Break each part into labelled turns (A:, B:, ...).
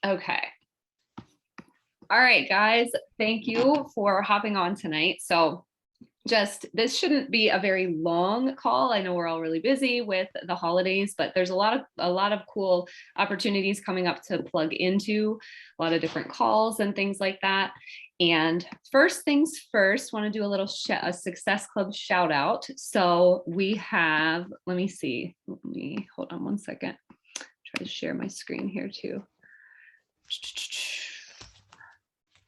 A: Okay. All right, guys, thank you for hopping on tonight. So this shouldn't be a very long call. I know we're all really busy with the holidays, but there's a lot of cool opportunities coming up to plug into, a lot of different calls and things like that. And first things first, want to do a little a Success Club shout out. So we have, let me hold on one second. Try to share my screen here too.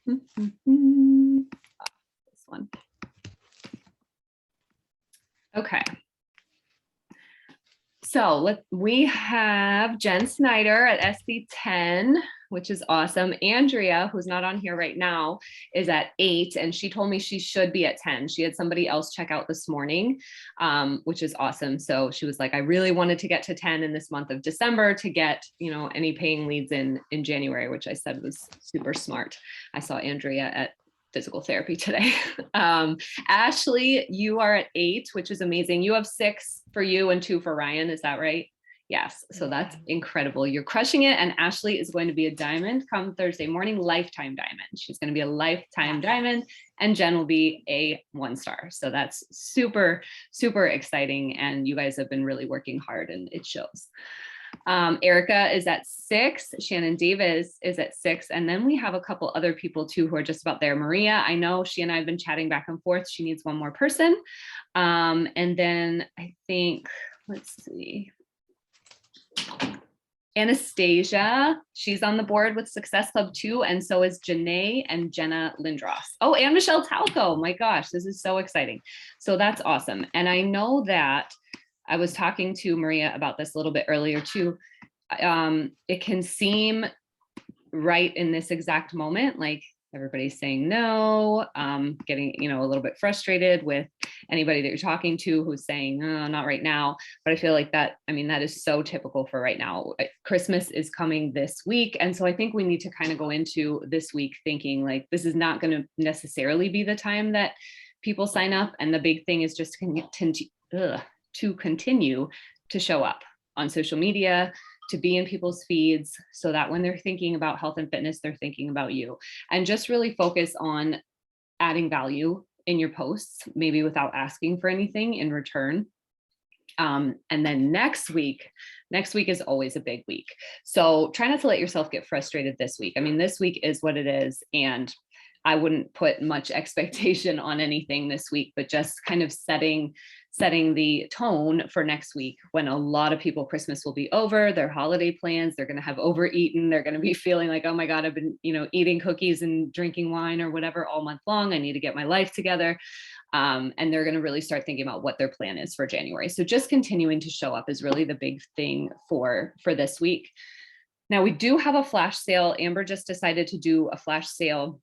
A: This one. Okay. So we have Jen Snyder at SC10, which is awesome. Andrea, who's not on here right now, is at 8, and she told me she should be at 10. She had somebody else check out this morning, which is awesome. So she was like, I really wanted to get to 10 in this month of December to get, any paying leads in January, which I said was super smart. I saw Andrea at physical therapy today. Ashley, you are at 8, which is amazing. You have 6 for you and 2 for Ryan. Is that right? Yes. So that's incredible. You're crushing it. And Ashley is going to be a diamond come Thursday morning, lifetime diamond. She's going to be a lifetime diamond, and Jen will be a 1-star. So that's super, super exciting. And you guys have been really working hard, and it shows. Erica is at 6. Shannon Davis is at 6. And then we have a couple other people too, who are just about there. Maria, I know she and I have been chatting back and forth. She needs one more person. And then I think, let's see. Anastasia, she's on the board with Success Club too. And so is Janae and Jenna Lindros. Oh, and Michelle Talco. My gosh, this is so exciting. So that's awesome. And I know that I was talking to Maria about this a little bit earlier too. It can seem right in this exact moment, like everybody's saying no, getting, a little bit frustrated with anybody that you're talking to who's saying, oh, not right now. But I feel like that is so typical for right now. Christmas is coming this week. And so I think we need to kind of go into this week thinking like, this is not going to necessarily be the time that people sign up. And the big thing is just to continue to show up on social media, to be in people's feeds, so that when they're thinking about health and fitness, they're thinking about you, and just really focus on adding value in your posts, maybe without asking for anything in return. And then next week is always a big week. So try not to let yourself get frustrated this week. This week is what it is. And I wouldn't put much expectation on anything this week, but just kind of setting the tone for next week, when a lot of people, Christmas will be over, their holiday plans, they're going to have overeaten. They're going to be feeling like, oh my God, I've been, eating cookies and drinking wine or whatever all month long. I need to get my life together. And they're going to really start thinking about what their plan is for January. So just continuing to show up is really the big thing for this week. Now we do have a flash sale. Amber just decided to do a flash sale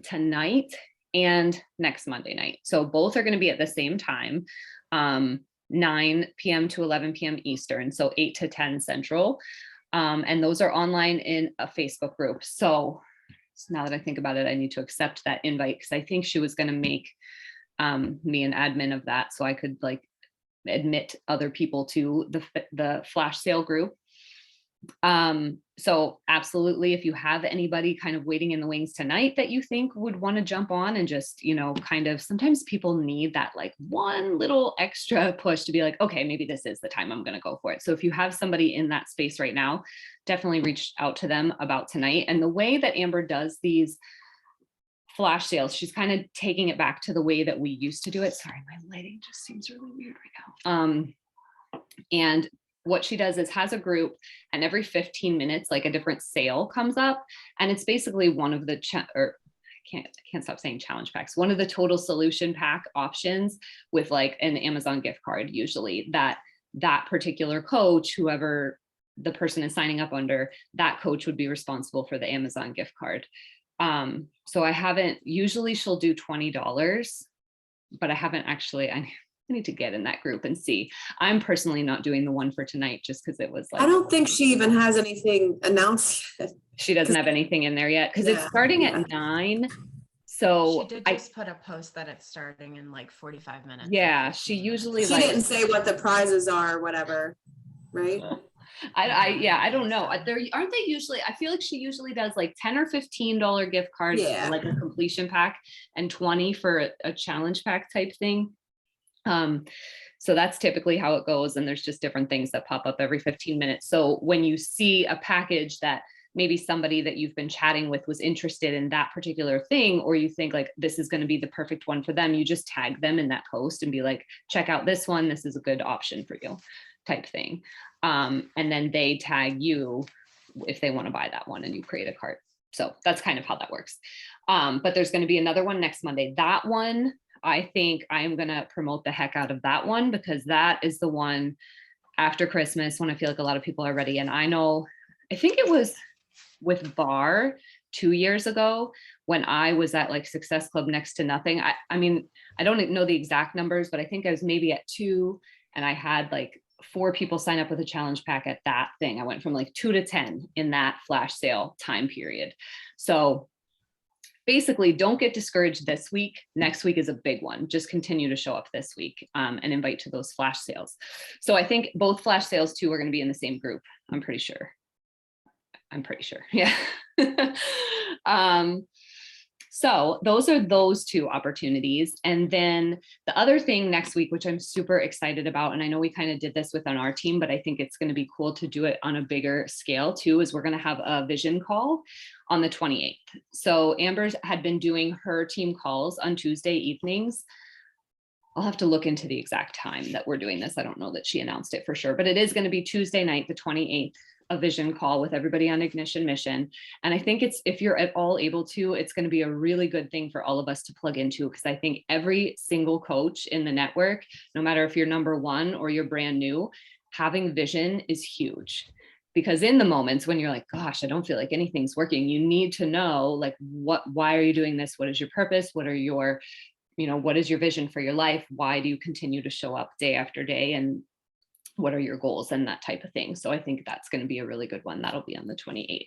A: tonight and next Monday night. So both are going to be at the same time, 9 p.m. to 11 p.m. Eastern, so 8 to 10 Central. And those are online in a Facebook group. So now that I think about it, I need to accept that invite, because I think she was going to make me an admin of that, so I could admit other people to the flash sale group. So absolutely, if you have anybody kind of waiting in the wings tonight that you think would want to jump on and just, kind of, sometimes people need that one little extra push to be like, okay, maybe this is the time I'm going to go for it. So if you have somebody in that space right now, definitely reach out to them about tonight. And the way that Amber does these flash sales, she's kind of taking it back to the way that we used to do it. Sorry, my lighting just seems really weird right now. And what she does is has a group, and every 15 minutes, a different sale comes up. And it's basically one of the, I can't stop saying challenge packs, one of the total solution pack options with an Amazon gift card, usually that particular coach, whoever the person is signing up under, that coach would be responsible for the Amazon gift card. So usually she'll do $20, but I haven't actually, I need to get in that group and see. I'm personally not doing the one for tonight just because it was
B: I don't think she even has anything announced yet.
A: She doesn't have anything in there yet because it's starting at 9. So
C: she did just put a post that it's starting in 45 minutes.
A: Yeah, she usually
B: she didn't say what the prizes are or whatever, right?
A: Yeah, I don't know. There aren't they usually, I feel like she usually does like $10 or $15 gift cards
B: Yeah.
A: for like a completion pack and 20 for a challenge pack type thing. So that's typically how it goes. And there's just different things that pop up every 15 minutes. So when you see a package that maybe somebody that you've been chatting with was interested in that particular thing, or you think like this is going to be the perfect one for them, you just tag them in that post and be like, check out this one. This is a good option for you type thing. And then they tag you if they want to buy that one and you create a cart. So that's kind of how that works. But there's going to be another one next Monday. That one, I think I'm going to promote the heck out of that one because that is the one after Christmas when I feel like a lot of people are ready. And I know, I think it was with Bar 2 years ago when I was at like Success Club next to nothing. I mean, I don't know the exact numbers, but I think I was maybe at 2 and I had like 4 people sign up with a challenge pack at that thing. I went from like 2 to 10 in that flash sale time period. So basically, don't get discouraged this week. Next week is a big one. Just continue to show up this week and invite to those flash sales. So I think both flash sales too are going to be in the same group. I'm pretty sure. Yeah. So those are those 2 opportunities. And then the other thing next week, which I'm super excited about, and I know we kind of did this within our team, but I think it's going to be cool to do it on a bigger scale too, is we're going to have a vision call on the 28th. So Amber's had been doing her team calls on Tuesday evenings. I'll have to look into the exact time that we're doing this. I don't know that she announced it for sure, but it is going to be Tuesday night, the 28th, a vision call with everybody on Ignition Mission. And I think it's, if you're at all able to, it's going to be a really good thing for all of us to plug into, because I think every single coach in the network, no matter if you're number 1 or you're brand new, having vision is huge. Because in the moments when you're like, gosh, I don't feel like anything's working, you need to know like, why are you doing this? What is your purpose? What are your, what is your vision for your life? Why do you continue to show up day after day? And what are your goals and that type of thing. So I think that's going to be a really good one. That'll be on the 28th.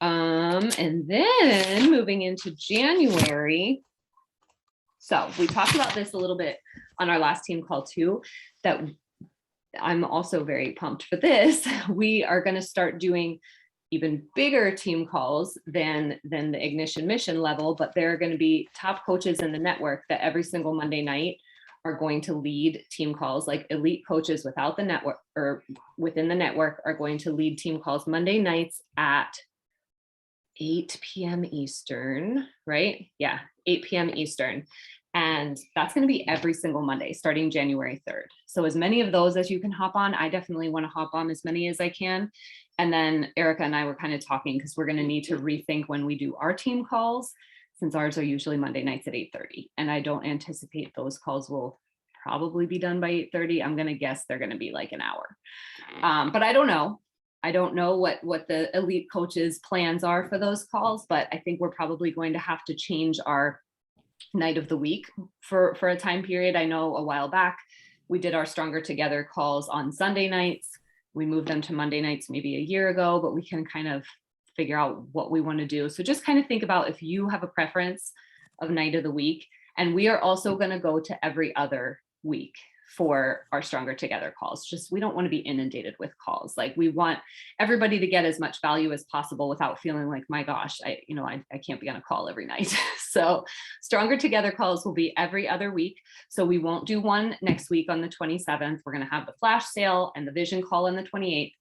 A: And then moving into January. So we talked about this a little bit on our last team call too, that I'm also very pumped for this. We are going to start doing even bigger team calls than the Ignition Mission level, but there are going to be top coaches in the network that every single Monday night are going to lead team calls. Like elite coaches without the network or within the network are going to lead team calls Monday nights at 8 p.m. Eastern, right? Yeah, 8 p.m. Eastern. And that's going to be every single Monday starting January 3rd. So as many of those as you can hop on, I definitely want to hop on as many as I can. And then Erica and I were kind of talking because we're going to need to rethink when we do our team calls, since ours are usually Monday nights at 8:30. And I don't anticipate those calls will probably be done by 8:30. I'm going to guess they're going to be like an hour. But I don't know. I don't know what the elite coaches' plans are for those calls, but I think we're probably going to have to change our night of the week for a time period. I know a while back, we did our Stronger Together calls on Sunday nights. We moved them to Monday nights maybe a year ago, but we can kind of figure out what we want to do. So just kind of think about if you have a preference of night of the week. And we are also going to go to every other week for our Stronger Together calls. Just, we don't want to be inundated with calls. Like we want everybody to get as much value as possible without feeling like, my gosh, I can't be on a call every night. So Stronger Together calls will be every other week. So we won't do one next week on the 27th. We're going to have the flash sale and the vision call on the 28th.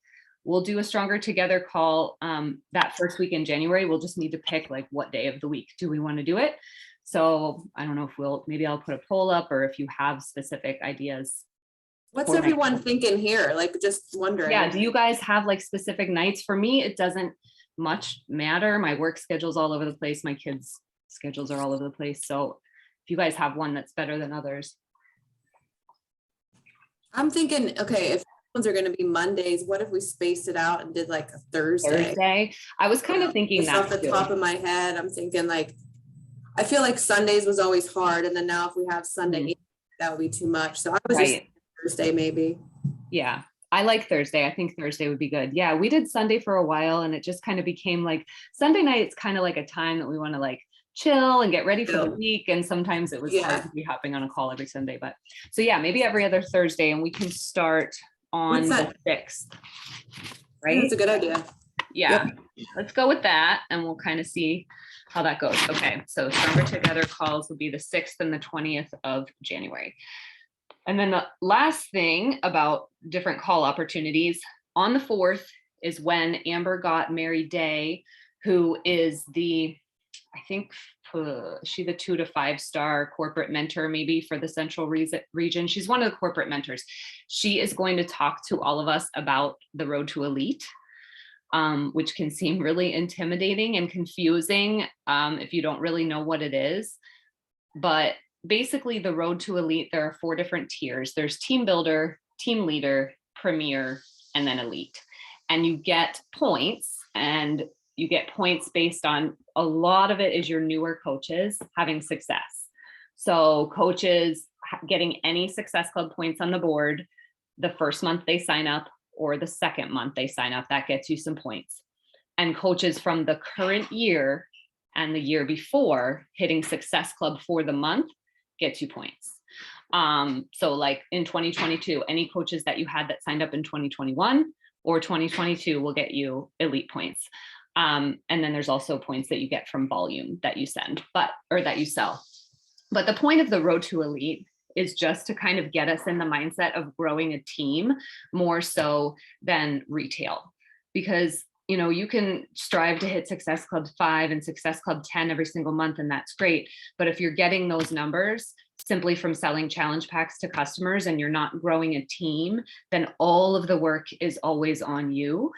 A: We'll do a Stronger Together call that first week in January. We'll just need to pick like what day of the week do we want to do it. So I don't know if maybe I'll put a poll up, or if you have specific ideas.
B: What's everyone thinking here? Like, just wondering.
A: Yeah, do you guys have like specific nights? For me, it doesn't much matter. My work schedule's all over the place. My kids' schedules are all over the place. So if you guys have one that's better than others.
B: I'm thinking, okay, if ones are going to be Mondays, what if we spaced it out and did like a Thursday?
A: I was kind of thinking that
B: off the top of my head. I'm thinking like, I feel like Sundays was always hard. And then now if we have Sunday, that would be too much. So I was just Thursday maybe.
A: Yeah, I like Thursday. I think Thursday would be good. Yeah, we did Sunday for a while and it just kind of became like Sunday night. It's kind of like a time that we want to like chill and get ready for the week. And sometimes it was hard to be hopping on a call every Sunday. But so yeah, maybe every other Thursday, and we can start on
B: What's
A: the
B: that?
A: 6th,
B: Yeah,
A: right?
B: that's a good idea.
A: Yeah, let's go with that and we'll kind of see how that goes. Okay, so Stronger Together calls will be the 6th and the 20th of January. And then the last thing about different call opportunities, on the 4th is when Amber got Mary Day, who is the, I think, she the 2 to 5 star corporate mentor maybe for the central region. She's one of the corporate mentors. She is going to talk to all of us about the Road to Elite, which can seem really intimidating and confusing if you don't really know what it is. But basically the Road to Elite, there are 4 different tiers. There's Team Builder, Team Leader, Premier, and then Elite. And you get points, and you get points based on, a lot of it is your newer coaches having success. So coaches getting any Success Club points on the board the first month they sign up, or the second month they sign up, that gets you some points. And coaches from the current year and the year before hitting Success Club for the month gets you points. So like in 2022, any coaches that you had that signed up in 2021 or 2022 will get you elite points. And then there's also points that you get from volume that you send, or that you sell. But the point of the Road to Elite is just to kind of get us in the mindset of growing a team more so than retail. Because, you know, you can strive to hit Success Club 5 and Success Club 10 every single month, and that's great. But if you're getting those numbers simply from selling challenge packs to customers and you're not growing a team, then all of the work is always on you.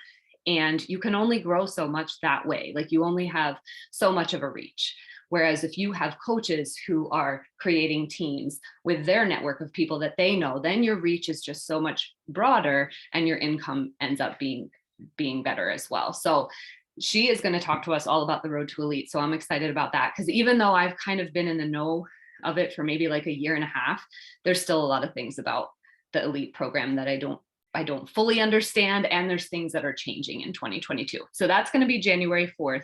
A: And you can only grow so much that way. Like, you only have so much of a reach. Whereas if you have coaches who are creating teams with their network of people that they know, then your reach is just so much broader and your income ends up being better as well. So she is going to talk to us all about the Road to Elite. So I'm excited about that, because even though I've kind of been in the know of it for maybe like a year and a half, there's still a lot of things about the Elite program that I don't fully understand. And there's things that are changing in 2022. So that's going to be January 4th.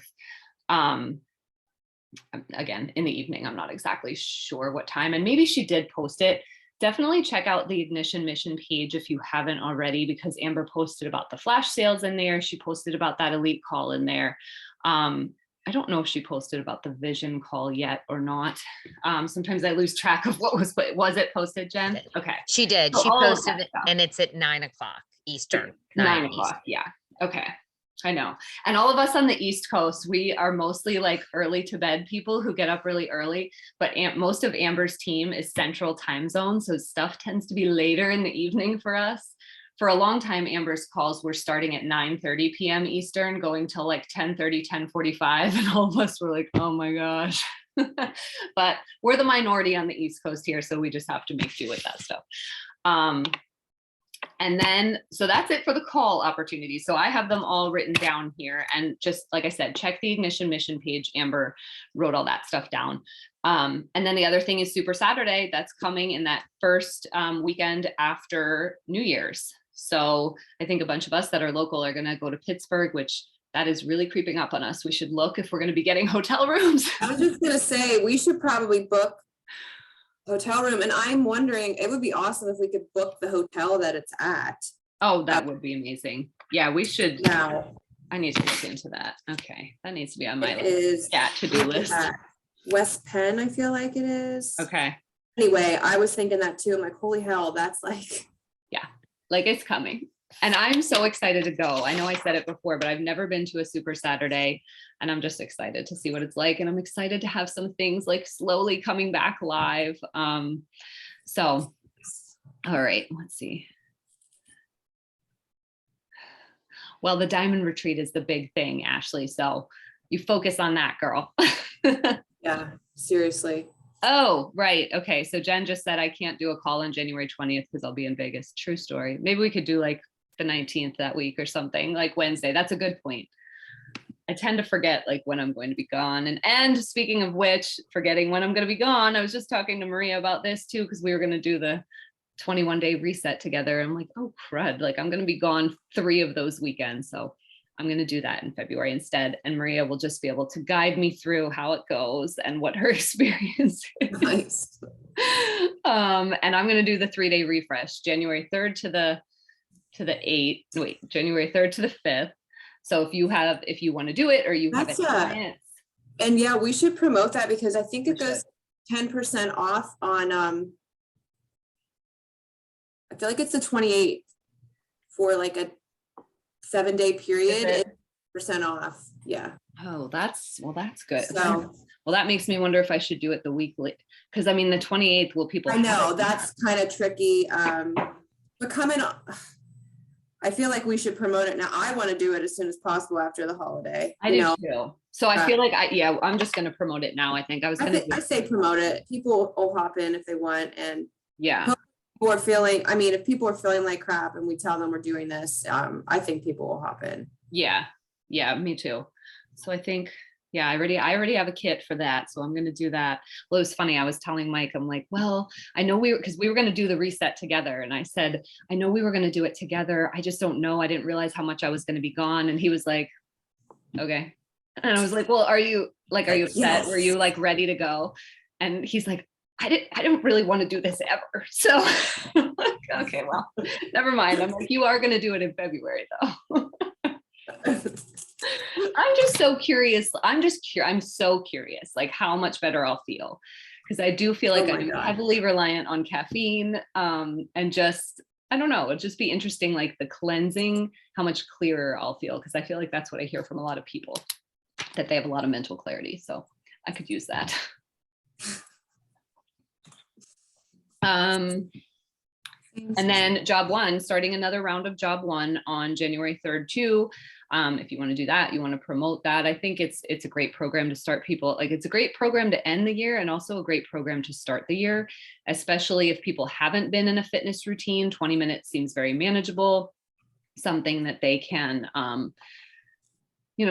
A: Again, in the evening. I'm not exactly sure what time, and maybe she did post it. Definitely check out the Ignition Mission page if you haven't already, because Amber posted about the flash sales in there. She posted about that Elite call in there. I don't know if she posted about the Vision call yet or not. Sometimes I lose track of what was it posted, Jen? Okay.
D: She did.
A: So
D: She posted it,
A: stuff.
D: and it's at 9 o'clock Eastern.
A: 9 o'clock. Yeah. Okay. I know. And all of us on the East Coast, we are mostly like early to bed people who get up really early, but most of Amber's team is Central time zone. So stuff tends to be later in the evening for us. For a long time, Amber's calls were starting at 9:30 p.m. Eastern, going till like 10:30, 10:45. And all of us were like, oh my gosh. But we're the minority on the East Coast here, so we just have to make do with that stuff. And then, so that's it for the call opportunities. So I have them all written down here, and just like I said, check the Ignition Mission page. Amber wrote all that stuff down. And then the other thing is Super Saturday. That's coming in that first weekend after New Year's. So I think a bunch of us that are local are going to go to Pittsburgh, which that is really creeping up on us. We should look if we're going to be getting hotel rooms.
B: I was just going to say, we should probably book hotel room, and I'm wondering, it would be awesome if we could book the hotel that it's at.
A: Oh, that would be amazing. Yeah, we should.
B: Now,
A: I need to look into that. Okay, that needs to be on my to-do list.
B: West Penn, I feel like it is.
A: Okay.
B: Anyway, I was thinking that too. I'm like, holy hell, that's like.
A: Yeah, like it's coming. And I'm so excited to go. I know I said it before, but I've never been to a Super Saturday, and I'm just excited to see what it's like. And I'm excited to have some things like slowly coming back live. So, all right, let's see. Well, the Diamond Retreat is the big thing, Ashley. So you focus on that, girl.
B: Yeah, seriously.
A: Oh, right. Okay. So Jen just said I can't do a call on January 20th because I'll be in Vegas. True story. Maybe we could do like the 19th that week or something, like Wednesday. That's a good point. I tend to forget like when I'm going to be gone. And speaking of which, forgetting when I'm going to be gone, I was just talking to Maria about this too, because we were going to do the 21-day reset together. I'm like, oh crud, like I'm going to be gone 3 of those weekends. So I'm going to do that in February instead. And Maria will just be able to guide me through how it goes and what her experience is.
B: Nice.
A: And I'm going to do the 3-day refresh, January 3rd to the to the 8th, wait, January 3rd to the 5th. So if you want to do it or you have any
B: That's
A: clients,
B: And yeah, we should promote that because I think it
A: We
B: goes 10% off on, I feel like it's the 28th for like a 7-day period.
A: it?
B: It's percent off. Yeah.
A: oh, that's good.
B: So
A: Well, that makes me wonder if I should do it the weekly, because I mean, the 28th, will people?
B: I
A: have
B: know
A: it?
B: that's kind of tricky. But coming, I feel like we should promote it now. I want to do it as soon as possible after the holiday.
A: I
B: you
A: do
B: know?
A: too. So I feel like I'm just gonna promote it now. I think I was gonna
B: I say promote it. People will hop in if they want, and
A: yeah.
B: people are feeling, I mean, if people are feeling like crap and we tell them we're doing this, I think people will hop in.
A: Yeah, me too. So I think, yeah, I already have a kit for that. So I'm going to do that. Well, it was funny. I was telling Mike, I'm like, well, I know because we were going to do the reset together. And I said, I know we were going to do it together. I just don't know. I didn't realize how much I was going to be gone. And he was like, okay. And I was like, well, are you upset?
B: Yes.
A: Were you like ready to go? And he's like, I didn't really want to do this ever. So I'm like, okay, well, never mind. I'm like, you are going to do it in February though. I'm just so curious. I'm so curious, like how much better I'll feel. Because I do feel like
B: Oh my
A: I'm
B: God.
A: heavily reliant on caffeine. And just, I don't know, it'd just be interesting, like the cleansing, how much clearer I'll feel. Because I feel like that's what I hear from a lot of people, that they have a lot of mental clarity. So I could use that. And then job 1, starting another round of job 1 on January 3rd too. If you want to do that, you want to promote that. I think it's a great program to start people. Like it's a great program to end the year and also a great program to start the year, especially if people haven't been in a fitness routine. 20 minutes seems very manageable, something that they can,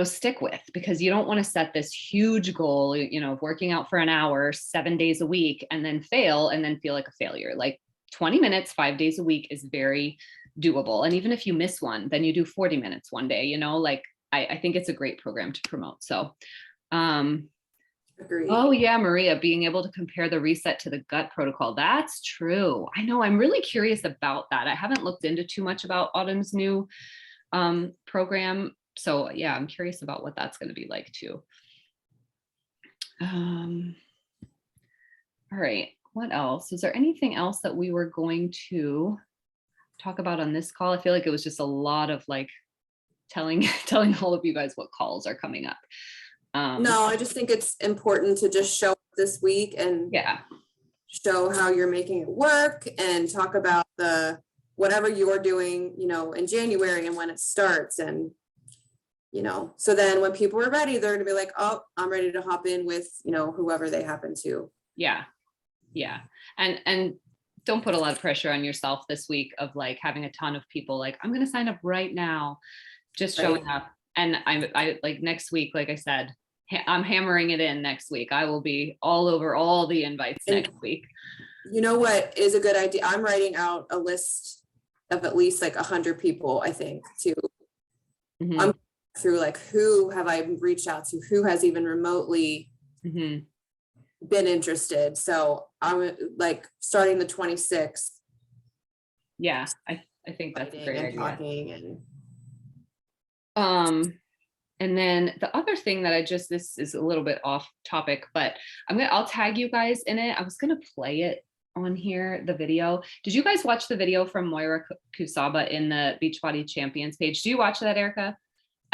A: stick with, because you don't want to set this huge goal, of working out for an hour, 7 days a week, and then fail and then feel like a failure. Like 20 minutes, 5 days a week is very doable. And even if you miss one, then you do 40 minutes one day, like I think it's a great program to promote. So,
B: Agreed.
A: oh yeah, Maria, being able to compare the reset to the gut protocol. That's true. I know, I'm really curious about that. I haven't looked into too much about Autumn's new program. So yeah, I'm curious about what that's going to be like too. All right. What else? Is there anything else that we were going to talk about on this call? I feel like it was just a lot of like telling all of you guys what calls are coming up.
B: No, I just think it's important to just show up this week and
A: Yeah.
B: show how you're making it work and talk about whatever you're doing, in January and when it starts. And, so then when people are ready, they're gonna be like, oh, I'm ready to hop in with, whoever they happen to.
A: Yeah. Yeah. And don't put a lot of pressure on yourself this week of like having a ton of people like, I'm going to sign up right now, just showing up. And I like next week, like I said, I'm hammering it in next week. I will be all over all the invites next week.
B: You know what is a good idea? I'm writing out a list of at least like 100 people, I think, too.
A: Mm-hmm.
B: I'm through like, who have I reached out to? Who has even remotely been interested? So I'm like starting the 26th.
A: Yeah, I think that's a great idea.
B: Talking
A: and then the other thing that this is a little bit off topic, but I'll tag you guys in it. I was gonna play it on here, the video. Did you guys watch the video from Moira Kusaba in the Beachbody Champions page? Do you watch that, Erica?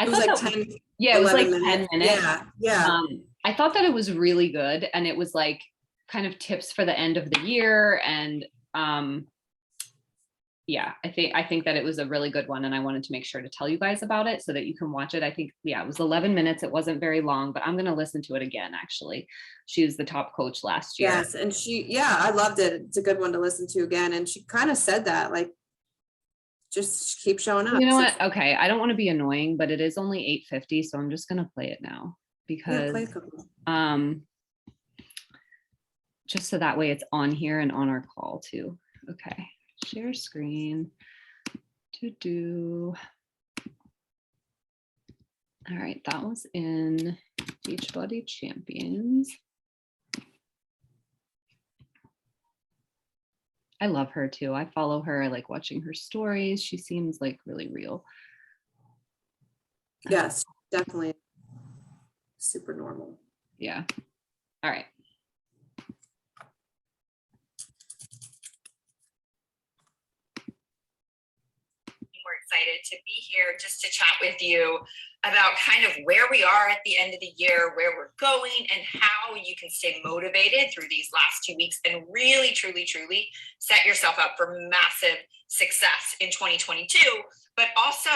B: It was like 10.
A: Yeah, it was like
B: minutes.
A: 10 minutes.
B: Yeah.
A: I thought that it was really good, and it was like kind of tips for the end of the year, and yeah, I think that it was a really good one, and I wanted to make sure to tell you guys about it so that you can watch it. I think, yeah, it was 11 minutes. It wasn't very long, but I'm going to listen to it again. Actually, she was the top coach last year.
B: Yes, and I loved it. It's a good one to listen to again, and she kind of said that, like, just keep showing up.
A: You know what? Okay, I don't want to be annoying, but it is only 8:50, so I'm just going to play it now because just so that way it's on here and on our call too. Okay. Share screen. All right, that was in Beachbody Champions. I love her too. I follow her. I like watching her stories. She seems like really real.
B: Yes, definitely super normal.
A: Yeah. All right.
E: We're excited to be here just to chat with you about kind of where we are at the end of the year, where we're going, and how you can stay motivated through these last 2 weeks and really, truly, truly set yourself up for massive success in 2022, but also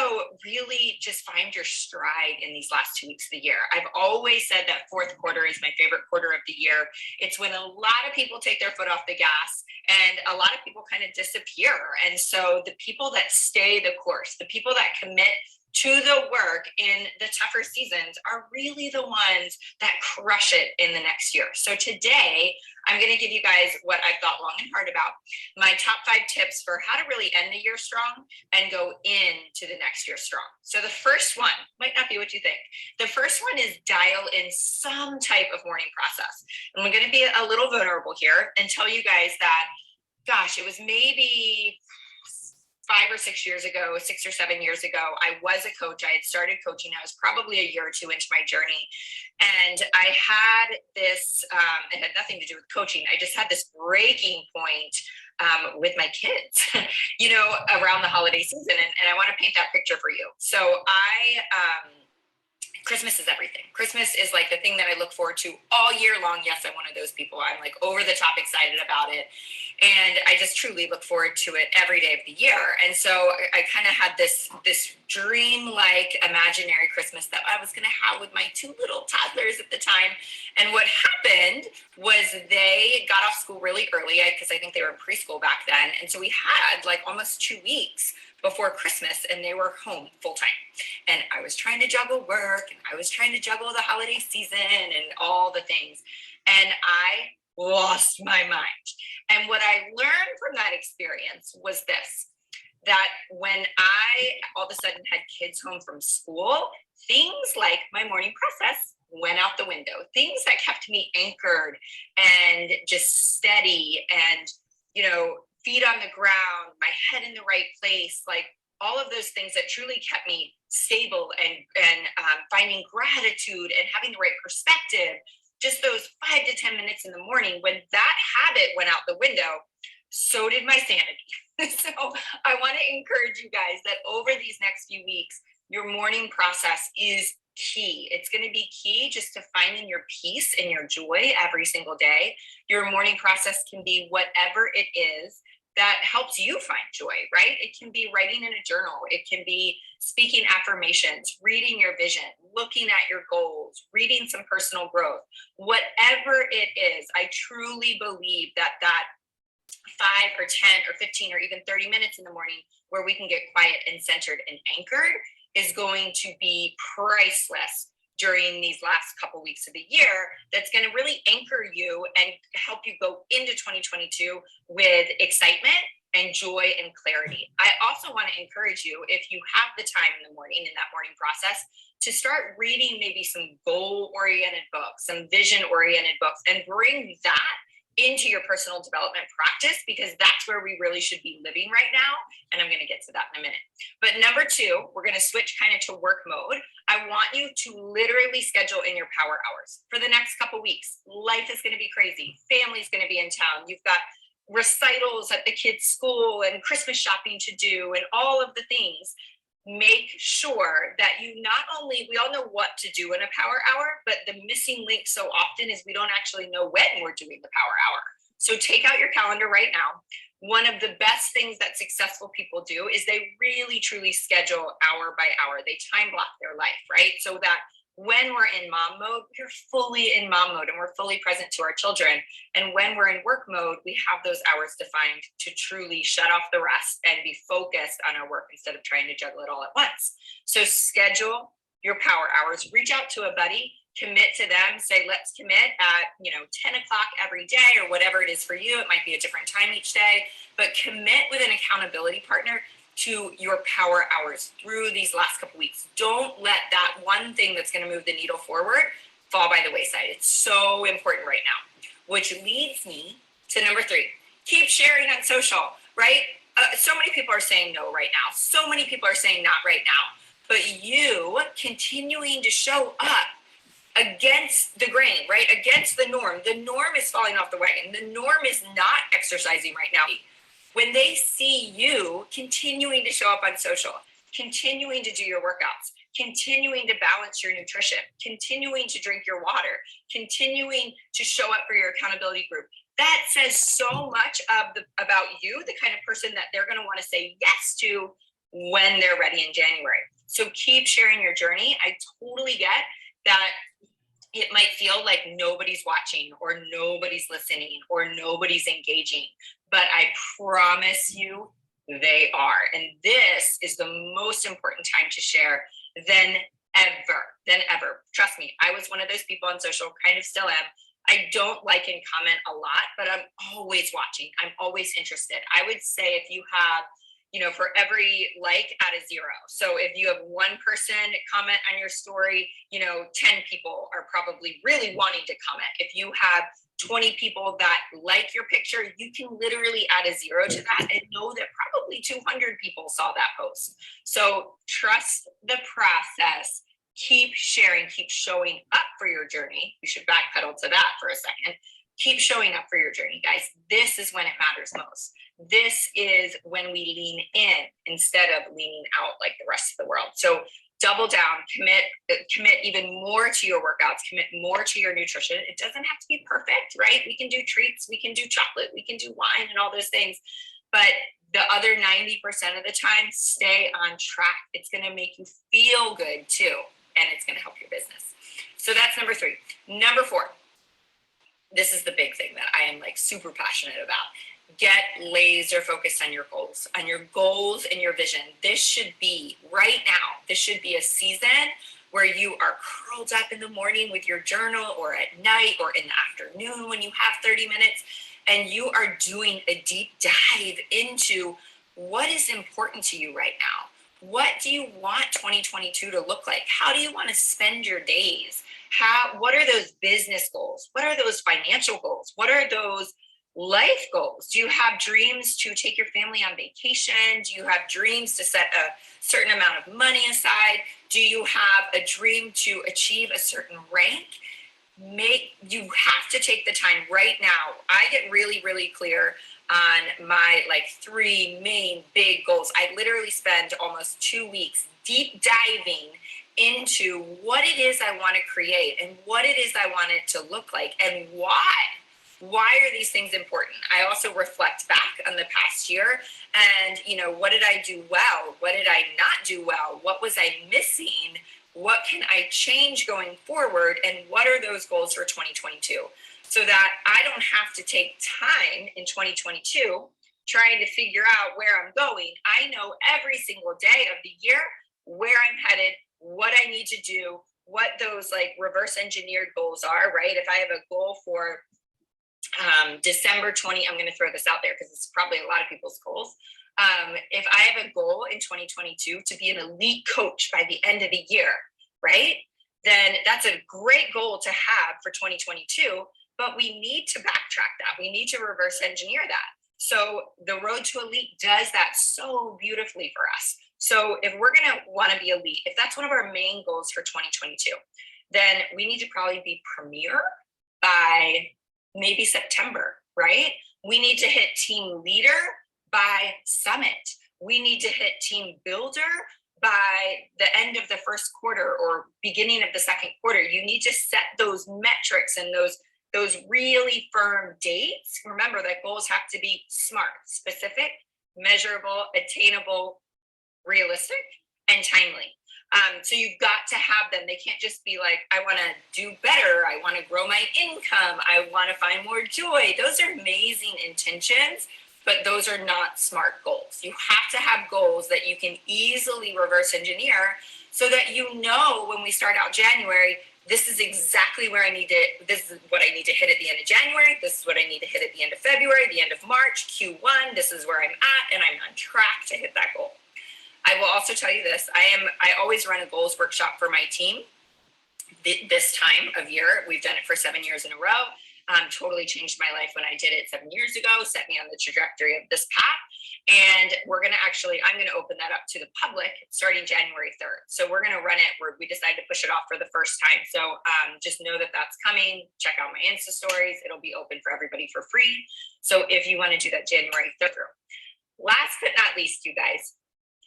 E: really just find your stride in these last 2 weeks of the year. I've always said that fourth quarter is my favorite quarter of the year. It's when a lot of people take their foot off the gas and a lot of people kind of disappear. And so the people that stay the course, the people that commit to the work in the tougher seasons are really the ones that crush it in the next year. So today, I'm going to give you guys what I've thought long and hard about, my top 5 tips for how to really end the year strong and go into the next year strong. So the first one might not be what you think. The first one is dial in some type of morning process. And I'm going to be a little vulnerable here and tell you guys that, gosh, it was maybe 5 or 6 years ago, 6 or 7 years ago, I was a coach. I had started coaching. I was probably a year or two into my journey. And I had this, it had nothing to do with coaching. I just had this breaking point with my kids, you know, around the holiday season. And I want to paint that picture for you. So Christmas is everything. Christmas is like the thing that I look forward to all year long. Yes, I'm one of those people. I'm like over the top excited about it. And I just truly look forward to it every day of the year. And so I kind of had this dream-like imaginary Christmas that I was going to have with my 2 little toddlers at the time. And what happened was they got off school really early because I think they were in preschool back then. And so we had like almost 2 weeks before Christmas and they were home full time. And I was trying to juggle work and I was trying to juggle the holiday season and all the things. And I lost my mind. And what I learned from that experience was this, that when I all of a sudden had kids home from school, things like my morning process went out the window. Things that kept me anchored and just steady and, you know, feet on the ground, my head in the right place, like all of those things that truly kept me stable and finding gratitude and having the right perspective. Just those 5 to 10 minutes in the morning, when that habit went out the window, so did my sanity. So I want to encourage you guys that over these next few weeks, your morning process is key. It's going to be key just to finding your peace and your joy every single day. Your morning process can be whatever it is that helps you find joy, right? It can be writing in a journal. It can be speaking affirmations, reading your vision, looking at your goals, reading some personal growth. Whatever it is, I truly believe that 5 or 10 or 15 or even 30 minutes in the morning where we can get quiet and centered and anchored is going to be priceless during these last couple weeks of the year. That's going to really anchor you and help you go into 2022 with excitement and joy and clarity. I also want to encourage you, if you have the time in the morning, in that morning process, to start reading maybe some goal-oriented books, some vision-oriented books, and bring that into your personal development practice, because that's where we really should be living right now. And I'm going to get to that in a minute. But number 2, we're going to switch kind of to work mode. I want you to literally schedule in your power hours for the next couple weeks. Life is going to be crazy. Family's going to be in town. You've got recitals at the kids' school and Christmas shopping to do and all of the things. Make sure that you not only, we all know what to do in a power hour, but the missing link so often is we don't actually know when we're doing the power hour. So take out your calendar right now. One of the best things that successful people do is they really truly schedule hour by hour. They time block their life, right? So that when we're in mom mode, we're fully in mom mode and we're fully present to our children. And when we're in work mode, we have those hours defined to truly shut off the rest and be focused on our work instead of trying to juggle it all at once. So schedule your power hours, reach out to a buddy, commit to them, say, let's commit at 10 o'clock every day or whatever it is for you. It might be a different time each day, but commit with an accountability partner to your power hours through these last couple weeks. Don't let that one thing that's going to move the needle forward fall by the wayside. It's so important right now, which leads me to number 3. Keep sharing on social, right? So many people are saying no right now. So many people are saying not right now. But you continuing to show up against the grain, right? Against the norm. The norm is falling off the wagon. The norm is not exercising right now. When they see you continuing to show up on social, continuing to do your workouts, continuing to balance your nutrition, continuing to drink your water, continuing to show up for your accountability group, that says so much about you, the kind of person that they're going to want to say yes to when they're ready in January. So keep sharing your journey. I totally get that it might feel like nobody's watching or nobody's listening or nobody's engaging, but I promise you they are. And this is the most important time to share than ever. Trust me, I was one of those people on social, kind of still am. I don't like and comment a lot, but I'm always watching. I'm always interested. I would say if you have, for every like, add a 0. So if you have one person comment on your story, 10 people are probably really wanting to comment. If you have 20 people that like your picture, you can literally add a 0 to that and know that probably 200 people saw that post. So trust the process. Keep sharing, keep showing up for your journey. We should backpedal to that for a second. Keep showing up for your journey, guys. This is when it matters most. This is when we lean in instead of leaning out like the rest of the world. So double down, commit even more to your workouts, commit more to your nutrition. It doesn't have to be perfect, right? We can do treats, we can do chocolate, we can do wine and all those things. But the other 90% of the time, stay on track. It's going to make you feel good too. And it's going to help your business. So that's number 3. Number 4, this is the big thing that I am like super passionate about. Get laser focused on your goals and your vision. This should be right now. This should be a season where you are curled up in the morning with your journal, or at night, or in the afternoon when you have 30 minutes, and you are doing a deep dive into what is important to you right now. What do you want 2022 to look like? How do you want to spend your days? What are those business goals? What are those financial goals? What are those life goals? Do you have dreams to take your family on vacation? Do you have dreams to set a certain amount of money aside? Do you have a dream to achieve a certain rank? You have to take the time right now. I get really, really clear on my 3 main big goals. I literally spend almost 2 weeks deep diving into what it is I want to create and what it is I want it to look like and why. Why are these things important? I also reflect back on the past year and, what did I do well? What did I not do well? What was I missing? What can I change going forward? And what are those goals for 2022? So that I don't have to take time in 2022 trying to figure out where I'm going. I know every single day of the year where I'm headed, what I need to do, what those reverse engineered goals are, right? If I have a goal for December 20, I'm going to throw this out there because it's probably a lot of people's goals. If I have a goal in 2022 to be an elite coach by the end of the year, right? Then that's a great goal to have for 2022, but we need to backtrack that. We need to reverse engineer that. So the Road to Elite does that so beautifully for us. So if we're going to want to be elite, if that's one of our main goals for 2022, then we need to probably be premier by maybe September, right? We need to hit team leader by summit. We need to hit team builder by the end of the first quarter or beginning of the second quarter. You need to set those metrics and those really firm dates. Remember that goals have to be SMART, specific, measurable, attainable, realistic, and timely. So you've got to have them. They can't just be like, I want to do better. I want to grow my income. I want to find more joy. Those are amazing intentions, but those are not SMART goals. You have to have goals that you can easily reverse engineer so that when we start out January, this is exactly where this is what I need to hit at the end of January. This is what I need to hit at the end of February, the end of March, Q1. This is where I'm at, and I'm on track to hit that goal. I will also tell you this. I always run a goals workshop for my team this time of year. We've done it for 7 years in a row. Totally changed my life when I did it 7 years ago, set me on the trajectory of this path. And I'm going to open that up to the public starting January 3rd. So we're going to run it where we decided to push it off for the first time. So just know that that's coming. Check out my Insta stories. It'll be open for everybody for free. So if you want to do that January 3rd. Last but not least, you guys,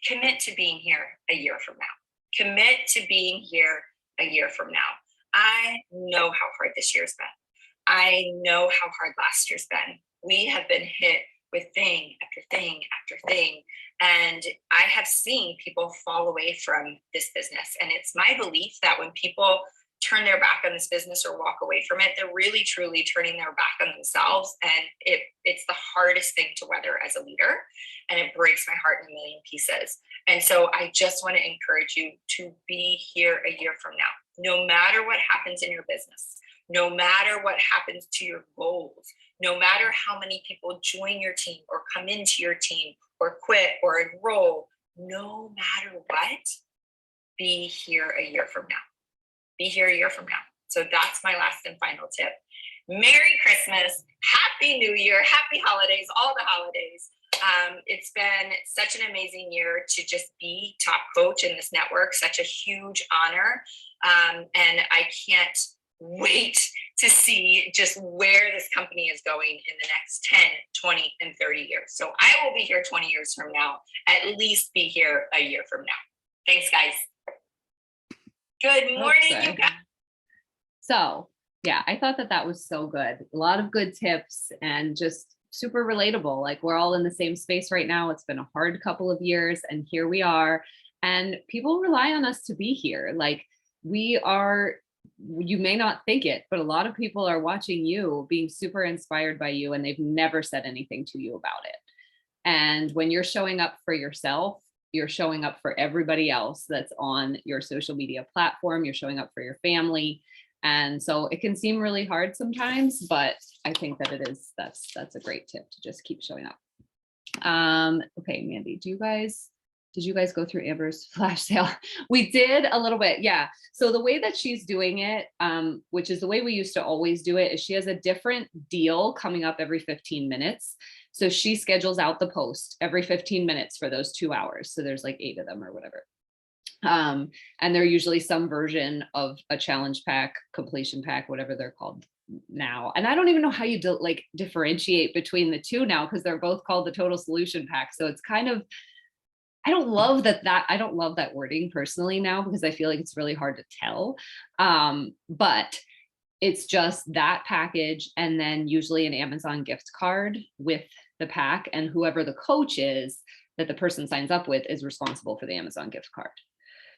E: commit to being here a year from now. Commit to being here a year from now. I know how hard this year's been. I know how hard last year's been. We have been hit with thing after thing after thing. And I have seen people fall away from this business. And it's my belief that when people turn their back on this business or walk away from it, they're really, truly turning their back on themselves. And it's the hardest thing to weather as a leader. And it breaks my heart in a million pieces. And so I just want to encourage you to be here a year from now. No matter what happens in your business, no matter what happens to your goals, no matter how many people join your team or come into your team or quit or enroll, no matter what, be here a year from now. Be here a year from now. So that's my last and final tip. Merry Christmas, Happy New Year, Happy Holidays, all the holidays. It's been such an amazing year to just be top coach in this network, such a huge honor. And I can't wait to see just where this company is going in the next 10, 20, and 30 years. So I will be here 20 years from now, at least be here a year from now. Thanks, guys. Good morning, you guys.
A: So yeah, I thought that was so good. A lot of good tips and just super relatable. Like we're all in the same space right now. It's been a hard couple of years and here we are. And people rely on us to be here. Like we are, you may not think it, but a lot of people are watching you, being super inspired by you, and they've never said anything to you about it. And when you're showing up for yourself, you're showing up for everybody else that's on your social media platform. You're showing up for your family. And so it can seem really hard sometimes, but I think that it is, that's a great tip to just keep showing up. Okay, Mandy, did you guys go through Amber's flash sale? We did a little bit. Yeah. So the way that she's doing it, which is the way we used to always do it, is she has a different deal coming up every 15 minutes. So she schedules out the post every 15 minutes for those 2 hours. So there's like 8 of them or whatever. And they're usually some version of a challenge pack, completion pack, whatever they're called now. And I don't even know how you differentiate between the two now, because they're both called the total solution pack. So it's kind of, I don't love that wording personally now, because I feel like it's really hard to tell. But it's just that package and then usually an Amazon gift card with the pack, and whoever the coach is that the person signs up with is responsible for the Amazon gift card.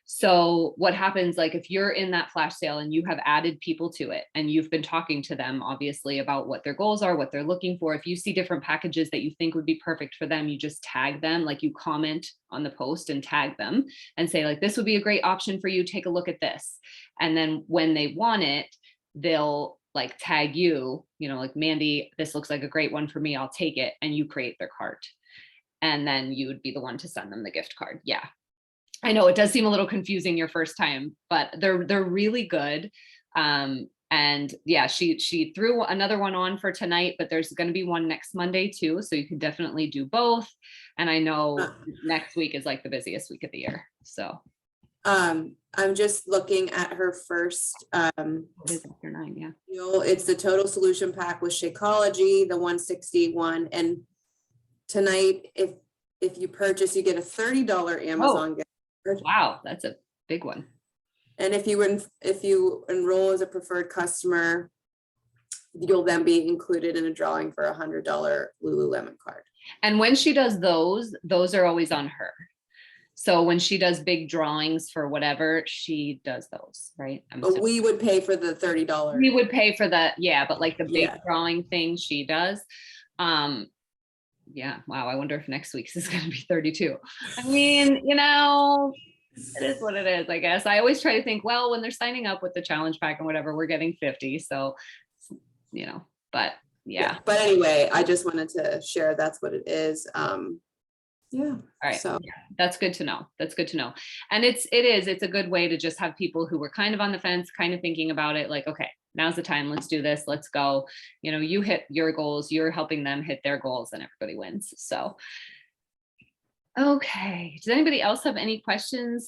A: So what happens, like if you're in that flash sale and you have added people to it and you've been talking to them obviously about what their goals are, what they're looking for, if you see different packages that you think would be perfect for them, you just tag them, like you comment on the post and tag them and say like, this would be a great option for you, take a look at this. And then when they want it, they'll like tag you, like Mandy, this looks like a great one for me, I'll take it. And you create their cart. And then you would be the one to send them the gift card. Yeah. I know it does seem a little confusing your first time, but they're really good. And yeah, she threw another one on for tonight, but there's going to be one next Monday too. So you can definitely do both. And I know next week is like the busiest week of the year. So
B: I'm just looking at her first,
A: it is after 9, yeah.
B: It's the total solution pack with Shakeology, the 161. And tonight, if you purchase, you get a $30 Amazon gift.
A: Wow, that's a big one.
B: And if you enroll as a preferred customer, you'll then be included in a drawing for a $100 Lululemon card.
A: And when she does those are always on her. So when she does big drawings for whatever, she does those, right?
B: But we would pay for the $30.
A: We would pay for that, yeah, but like the big drawing thing she does. Yeah, wow, I wonder if next week's is going to be 32. I mean, it is what it is, I guess. I always try to think, well, when they're signing up with the challenge pack and whatever, we're getting 50. So, but yeah.
B: But anyway, I just wanted to share that's what it is. Yeah.
A: All right.
B: So,
A: Yeah, that's good to know. That's good to know. And it's a good way to just have people who were kind of on the fence, kind of thinking about it, like, okay, now's the time. Let's do this. Let's go. You know, you hit your goals, you're helping them hit their goals, and everybody wins. So, okay. Does anybody else have any questions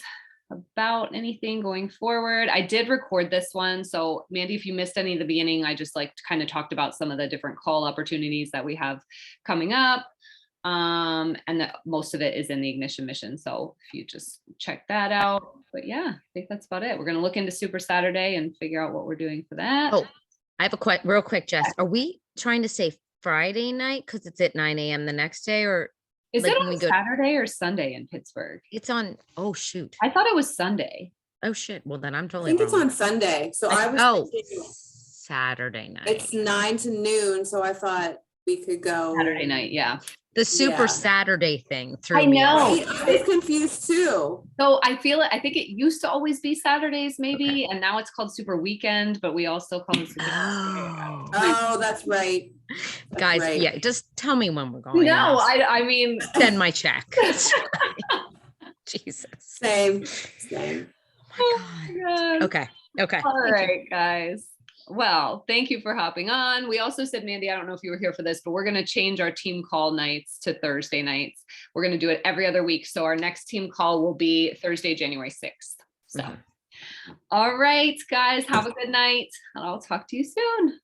A: about anything going forward? I did record this one. So Mandy, if you missed any of the beginning, I just like kind of talked about some of the different call opportunities that we have coming up. And that most of it is in the Ignition mission. So if you just check that out, but yeah, I think that's about it. We're going to look into Super Saturday and figure out what we're doing for that.
D: Oh, I have a real quick, Jess. Are we trying to say Friday night because it's at 9 a.m. the next day, or
A: Is
D: like
A: it
D: when we
A: on
D: go-
A: Saturday or Sunday in Pittsburgh?
D: it's on? Oh shoot!
A: I thought it was Sunday.
D: Oh shit! Well then I'm
B: I
D: totally
B: think it's
D: wrong.
B: on Sunday. So I was
D: Oh,
B: thinking
D: Saturday night.
B: it's 9 to noon. So I thought we could go.
A: Saturday night, yeah.
D: The Super
B: Yeah.
D: Saturday thing threw
A: I
D: me
A: know.
D: off.
B: Right? I was confused too.
A: So I think it used to always be Saturdays maybe, and now it's called Super Weekend, but we also call it Super
D: Oh.
B: Oh, that's right. That's
D: Guys,
B: right.
D: yeah, just tell me when we're going.
A: No,
D: and I'll
A: I mean,
D: send my check. Jesus.
B: Same, same.
D: Oh my God.
A: God.
D: Okay. Okay.
A: All
D: Thank you.
A: right, guys. Well, thank you for hopping on. We also said, Mandy, I don't know if you were here for this, but we're going to change our team call nights to Thursday nights. We're going to do it every other week. So our next team call will be Thursday, January 6th. So,
D: Mhm.
A: all right, guys, have a good night. And I'll talk to you soon.